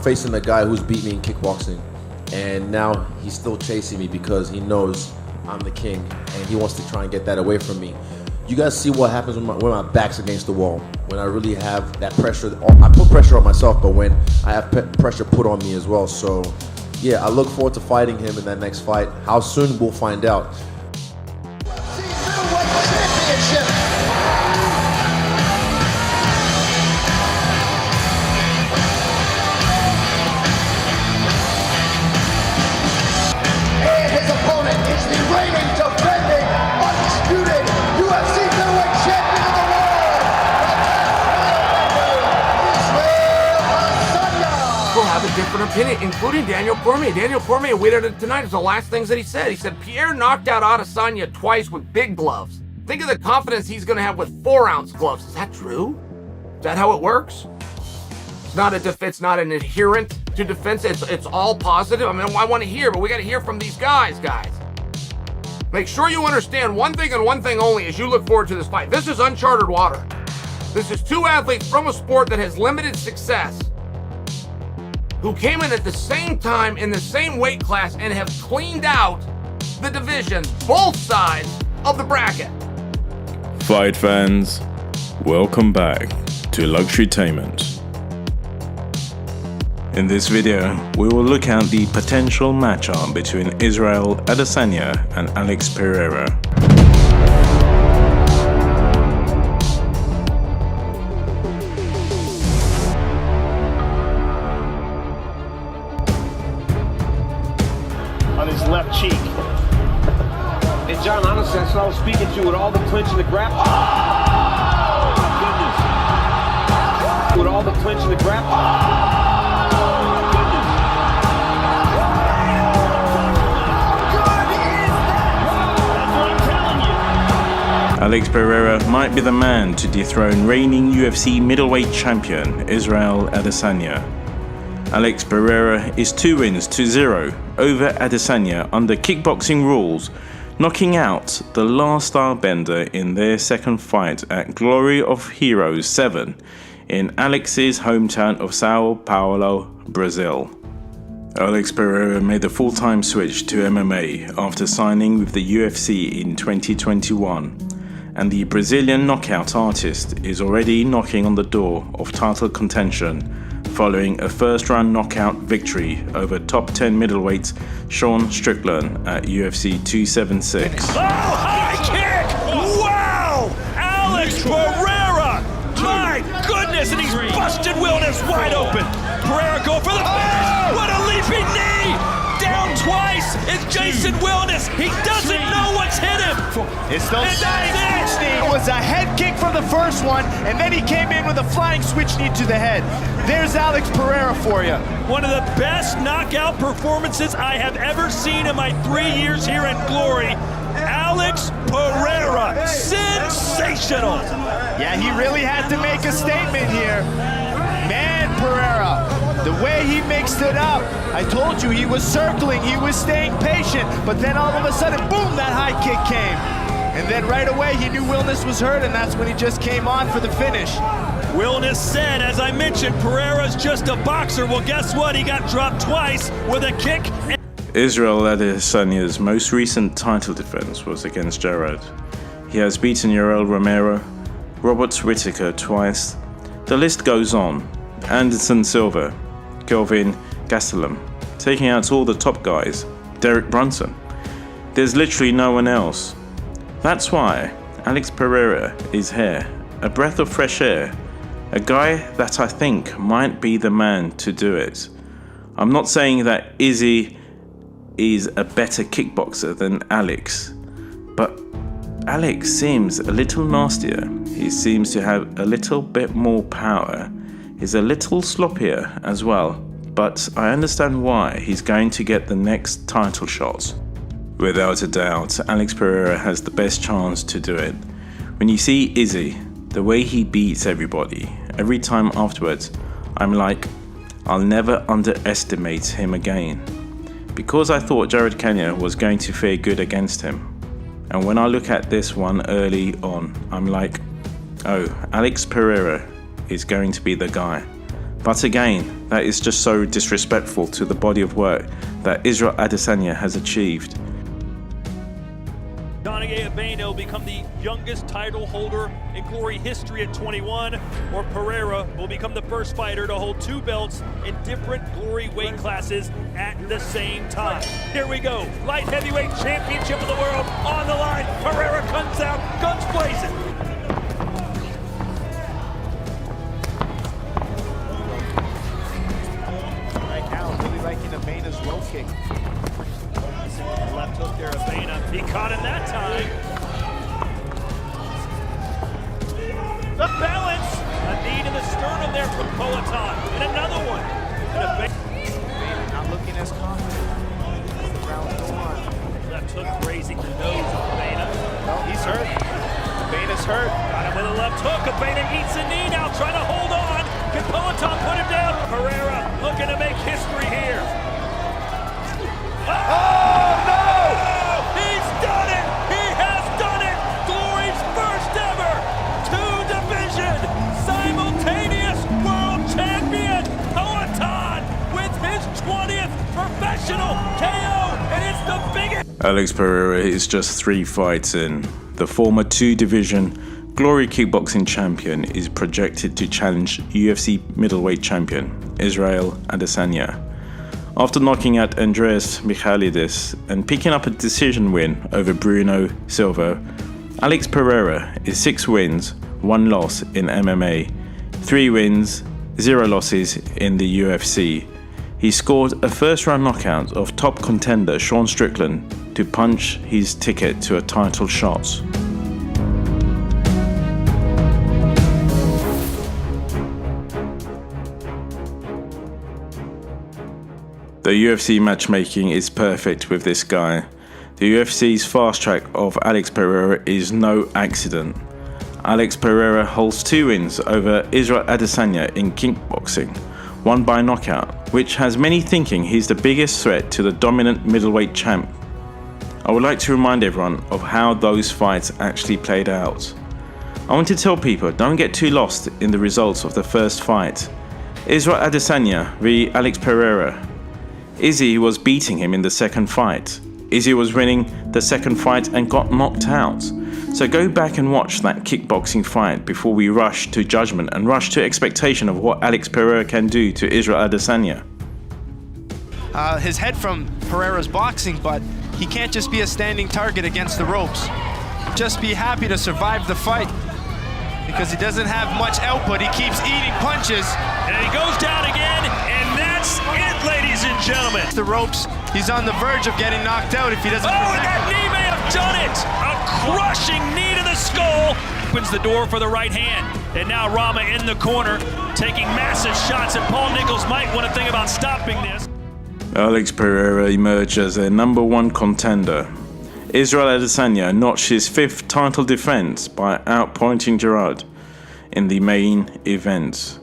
facing a guy who's beat me in kickboxing, and now he's still chasing me because he knows I'm the king, and he wants to try and get that away from me. You guys see what happens when my back's against the wall, when I really have that pressure. I put pressure on myself, but when I have pressure put on me as well. So yeah, I look forward to fighting him in that next fight. How soon, we'll find out. Different opinion, including Daniel Cormier. Daniel Cormier waited tonight. Is the last things that he said. He said Pierre knocked out Adesanya twice with big gloves. Think of the confidence he's going to have with 4-ounce gloves. Is that true? Is that how it works? It's not an adherent to defense. It's all positive. I mean, I want to hear, but we got to hear from these guys. Make sure you understand one thing and one thing only as you look forward to this fight. This is uncharted water. This is two athletes from a sport that has limited success, who came in at the same time in the same weight class and have cleaned out the division, both sides of the bracket. Fight fans, welcome back to Luxurytainment. In this video, we will look at the potential matchup between Israel Adesanya and Alex Pereira. On his left cheek. And John, honestly, that's what I was speaking to with all the clinch and the grab. Oh, my goodness. With all the clinch and the grab. Oh, my goodness. How good is that? That's what I'm telling you. Alex Pereira might be the man to dethrone reigning UFC middleweight champion Israel Adesanya. Alex Pereira is 2 wins to 0 over Adesanya under kickboxing rules, knocking out the last starbender in their second fight at Glory of Heroes 7 in Alex's hometown of Sao Paulo, Brazil. Alex Pereira made a full-time switch to MMA after signing with the UFC in 2021, and the Brazilian knockout artist is already knocking on the door of title contention following a first-round knockout victory over top 10 middleweight Sean Strickland at UFC 276. Oh, high kick! Wow! Alex Pereira! My goodness, and he's busted Wilness wide open. Pereira go for the finish! What a leaping knee! Down twice is Jason Wilness. He doesn't know what's hit him. It's those switch knee. It was a head kick for the first one, and then he came in with a flying switch knee to the head. There's Alex Pereira for you. One of the best knockout performances I have ever seen in my 3 years here in Glory. Alex Pereira, sensational. Yeah, he really had to make a statement here. Man, Pereira, the way he mixed it up. I told you he was circling, he was staying patient, but then all of a sudden, boom, that high kick came. And then right away, he knew Wilness was hurt, and that's when he just came on for the finish. Wilness said, as I mentioned, Pereira's just a boxer. Well, guess what? He got dropped twice with a kick. Israel Adesanya's most recent title defense was against Jared. He has beaten Yoel Romero, Robert Whittaker twice. The list goes on. Anderson Silva, Kelvin Gastelum, taking out all the top guys, Derek Brunson. There's literally no one else. That's why Alex Pereira is here, a breath of fresh air, a guy that I think might be the man to do it. I'm not saying that Izzy is a better kickboxer than Alex, but Alex seems a little nastier. He seems to have a little bit more power. He's a little sloppier as well, but I understand why he's going to get the next title shot. Without a doubt, Alex Pereira has the best chance to do it. When you see Izzy, the way he beats everybody, every time afterwards, I'm like, I'll never underestimate him again. Because I thought Jared Kenya was going to fare good against him. And when I look at this one early on, I'm like, oh, Alex Pereira is going to be the guy. But again, that is just so disrespectful to the body of work that Israel Adesanya has achieved. Pereira will become the youngest title holder in Glory history at 21, or Pereira will become the first fighter to hold 2 belts in different Glory weight classes at the same time. Here we go, light heavyweight championship of the world on the line. Pereira comes out, guns blazing. Right now, I'm really liking Abena's low kick. Left hook there, Abena. He caught him that time. The balance. A knee to the sternum there from Poatan. And another one. And Abena not looking as confident as the rounds go on. left hook grazing the nose of Abena. No, he's hurt. Abena's hurt. Got him with a left hook. Abena eats a knee now, trying to hold on. Can Poatan put him down? Pereira looking to make history here. Oh, no! He's done it! He has done it! Glory's first ever 2-division simultaneous world champion, Poatan, with his 20th professional KO, and it's the biggest. Alex Pereira is just 3 fights in. The former 2-division Glory kickboxing champion is projected to challenge UFC middleweight champion Israel Adesanya. After knocking out Andreas Michailidis and picking up a decision win over Bruno Silva, Alex Pereira is 6 wins, 1 loss in MMA, 3 wins, 0 losses in the UFC. He scored a first-round knockout of top contender Sean Strickland to punch his ticket to a title shot. The UFC matchmaking is perfect with this guy. The UFC's fast track of Alex Pereira is no accident. Alex Pereira holds 2 wins over Israel Adesanya in kickboxing, one by knockout, which has many thinking he's the biggest threat to the dominant middleweight champ. I would like to remind everyone of how those fights actually played out. I want to tell people, don't get too lost in the results of the first fight. Israel Adesanya v Alex Pereira. Izzy was beating him in the second fight. Izzy was winning the second fight and got knocked out. So go back and watch that kickboxing fight before we rush to judgment and rush to expectation of what Alex Pereira can do to Israel Adesanya. His head from Pereira's boxing, but he can't just be a standing target against the ropes. Just be happy to survive the fight because he doesn't have much output. He keeps eating punches. And he goes down again, and that's it, ladies and gentlemen. The ropes, he's on the verge of getting knocked out if he doesn't. Oh, and that knee may have done it! A crushing knee to the skull. Opens the door for the right hand. And now Rama in the corner, taking massive shots, and Paul Nichols might want to think about stopping this. Alex Pereira emerged as their #1 contender. Israel Adesanya notched his 5th title defense by outpointing Gerard in the main event.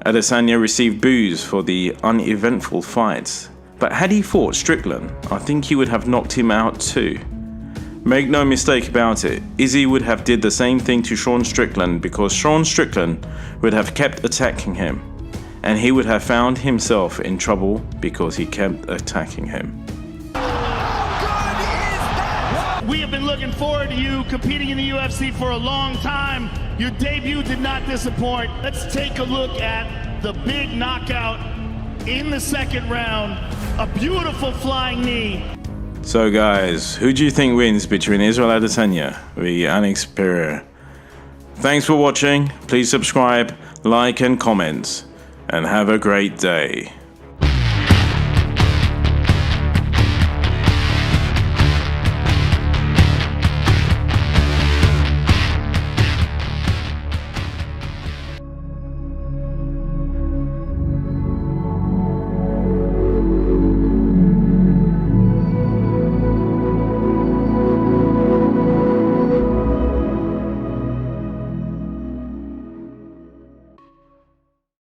Adesanya received boos for the uneventful fights, but had he fought Strickland, I think he would have knocked him out too. Make no mistake about it, Izzy would have did the same thing to Sean Strickland because Sean Strickland would have kept attacking him, and he would have found himself in trouble because he kept attacking him. We have been looking forward to you competing in the UFC for a long time. Your debut did not disappoint. Let's take a look at the big knockout in the second round. A beautiful flying knee. So guys, who do you think wins between Israel Adesanya v Alex Pereira? Thanks for watching. Please subscribe, like and comment, and have a great day.